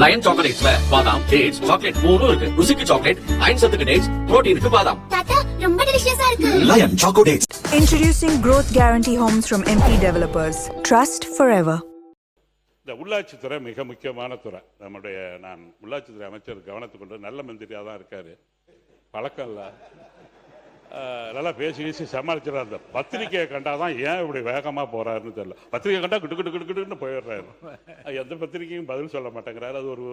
Line சாக்லேட்ஸ்ல பாதாம், dates, chocolate மூணும் இருக்கு. ருசிக்கு சாக்லேட், அயன் சத்துக்கு டேட்ஸ், புரோட்டீனுக்கு பாதாம். தாத்தா ரொம்ப டெலிஷியஸா இருக்கு. Lion Choco Dates. Introducing Growth Guarantee Homes from MP Developers. Trust forever. இந்த உள்ளாட்சித்துறை மிக முக்கியமான துறை. நம்முடைய உள்ளாட்சித்துறை அமைச்சர் கவனத்துக்கு கொண்டு நல்ல மந்திரியாக தான் இருக்காரு. பழக்கம் இல்லை, நல்லா பேசி சமாளிச்சிடறாரு. அந்த பத்திரிக்கையை கண்டாதான் ஏன் இப்படி வேகமாக போறாருன்னு தெரியல. பத்திரிக்கை கண்டா கிட்டுன்னு போயிடுறாரு. எந்த பத்திரிக்கையும் பதில் சொல்ல மாட்டேங்கிறாரு. அது ஒரு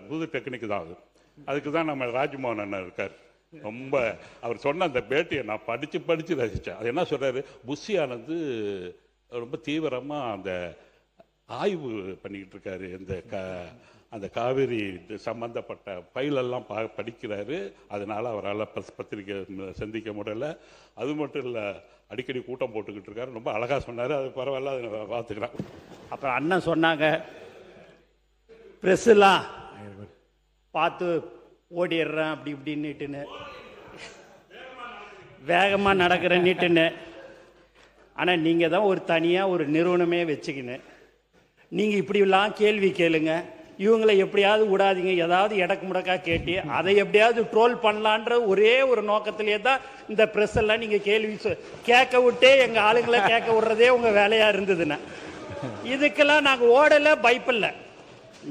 புது டெக்னிக் தான். அதுக்கு தான் நம்ம ராஜ்மோகன் அண்ணன் இருக்கார். ரொம்ப அவர் சொன்ன அந்த பேட்டியை நான் படித்து ரசித்தேன். அது என்ன சொல்கிறாரு, புஷி ஆனந்து ரொம்ப தீவிரமாக அந்த ஆய்வு பண்ணிக்கிட்டு இருக்காரு. அந்த காவிரி சம்பந்தப்பட்ட ஃபைலெல்லாம் படிக்கிறாரு. அதனால் அவரால் பத்திரிக்கை சந்திக்க முடியல. அது மட்டும் இல்லை, அடிக்கடி கூட்டம் போட்டுக்கிட்டு இருக்காரு. ரொம்ப அழகாக சொன்னார். அது பரவாயில்ல, அதை பார்த்துக்கிறேன். அப்புறம் அண்ணன் சொன்னாங்க, ப்ரெஸ்ஸெல்லாம் பார்த்து ஓடிடுறேன் அப்படி இப்படின்னுட்டுன்னு, வேகமாக நடக்கிற நீட்டுன்னு. ஆனால் நீங்கள் தான் ஒரு தனியாக ஒரு நிறுவனமே வச்சுக்கின்னு நீங்கள் இப்படிலாம் கேள்வி கேளுங்க, இவங்களை எப்படியாவது விடாதீங்க, ஏதாவது எடக்கு முடக்கா கேட்டு அதை எப்படியாவது ட்ரோல் பண்ணலான்ற ஒரே ஒரு நோக்கத்திலே தான் இந்த ப்ரெஸ் எல்லாம் நீங்கள் கேள்வி கேட்க விட்டே எங்கள் ஆளுங்களை கேட்க விடுறதே உங்கள் வேலையாக இருந்ததுன்னா, இதுக்கெல்லாம் நாங்கள் ஓடலை, பயப்பில்லை.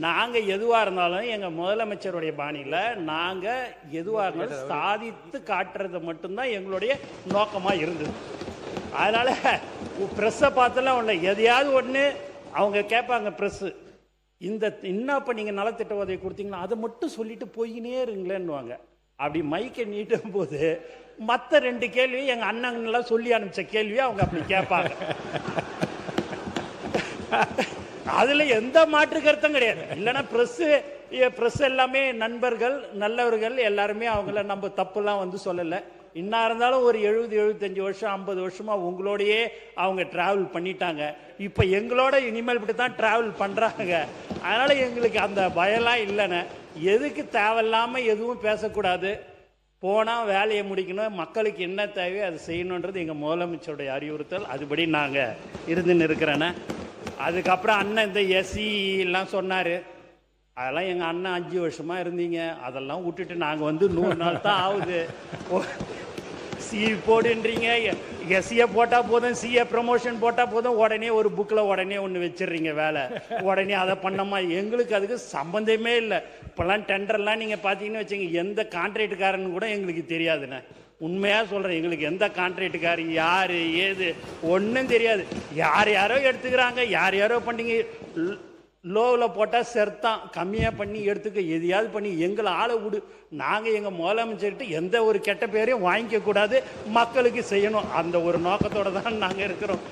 நாங்கள் எதுவாக இருந்தாலும் எங்கள் முதலமைச்சருடைய பாணியில் நாங்கள் எதுவாக இருந்தாலும் சாதித்து காட்டுறது மட்டும்தான் எங்களுடைய நோக்கமாக இருந்தது. அதனால் ப்ரெஸ்ஸை பார்த்தெல்லாம் ஒன்று எதையாவது ஒன்று அவங்க கேட்பாங்க. ப்ரெஸ்ஸு இன்னும் இப்போ நீங்கள் நலத்திட்ட உதவி கொடுத்தீங்கன்னா அதை மட்டும் சொல்லிட்டு போயினே இருங்களேன்னுவாங்க. அப்படி மைக்கை நீட்டும் போது மற்ற 2 கேள்வி எங்கள் அண்ணங்கள்லாம் சொல்லி அனுப்பிச்ச கேள்வியை அவங்க அப்படி கேட்பாங்க. அதில் எந்த மாற்று கருத்தும் கிடையாது. இல்லைன்னா ப்ரெஸ் எல்லாமே நண்பர்கள், நல்லவர்கள், எல்லாருமே அவங்கள நம்ம தப்புலாம் வந்து சொல்லலை. இன்னா இருந்தாலும் ஒரு 70-75 வருஷம் 50 வருஷமாக உங்களோடையே அவங்க ட்ராவல் பண்ணிட்டாங்க. இப்போ எங்களோட இனிமேல் இப்படி தான் ட்ராவல் பண்ணுறாங்க. அதனால் எங்களுக்கு அந்த பயம்லாம் இல்லைன்னு. எதுக்கு தேவையில்லாமல் எதுவும் பேசக்கூடாது, போனால் வேலையை முடிக்கணும், மக்களுக்கு என்ன தேவையோ அதை செய்யணுன்றது எங்கள் முதலமைச்சருடைய அறிவுறுத்தல். அதுபடி நாங்கள் இருந்துன்னு இருக்கிறேன்னு. அதுக்கப்புறம் அண்ணன் இந்த எஸ்சிலாம் சொன்னார். அதெல்லாம் எங்கள் அண்ணன் 5 வருஷமாக இருந்தீங்க, அதெல்லாம் விட்டுட்டு நாங்கள் வந்து 100 நாள் தான் ஆகுது. சி போடுன்றீங்க, எஸ்சியை போட்டால் போதும், சிஏ ப்ரமோஷன் போட்டால் போதும், உடனே ஒரு புக்கில் உடனே ஒன்று வச்சிடுறீங்க வேலை, உடனே அதை பண்ணமா. எங்களுக்கு அதுக்கு சம்மந்தமே இல்லை. இப்போல்லாம் டெண்டர்லாம் நீங்கள் பார்த்தீங்கன்னு வச்சுங்க, எந்த கான்ட்ராக்டுக்காரன்னு கூட எங்களுக்கு தெரியாதுண்ணே. உண்மையாக சொல்கிறேன், எங்களுக்கு எந்த கான்ட்ராக்டுக்கார் யார் ஏது ஒன்றும் தெரியாது. யாரோ எடுத்துக்கிறாங்க, யாரோ பண்ணிங்க. லோவில் போட்டால் செர்த்தான், கம்மியாக பண்ணி எடுத்துக்க, எதையாவது பண்ணி எங்களை ஆளை விடு. நாங்கள் எங்கள் முதலமைச்சர்கிட்ட எந்த ஒரு கெட்ட பேரையும் வாங்கிக்க கூடாது, மக்களுக்கு செய்யணும். அந்த ஒரு நோக்கத்தோடு தான் நாங்கள் இருக்கிறோம்.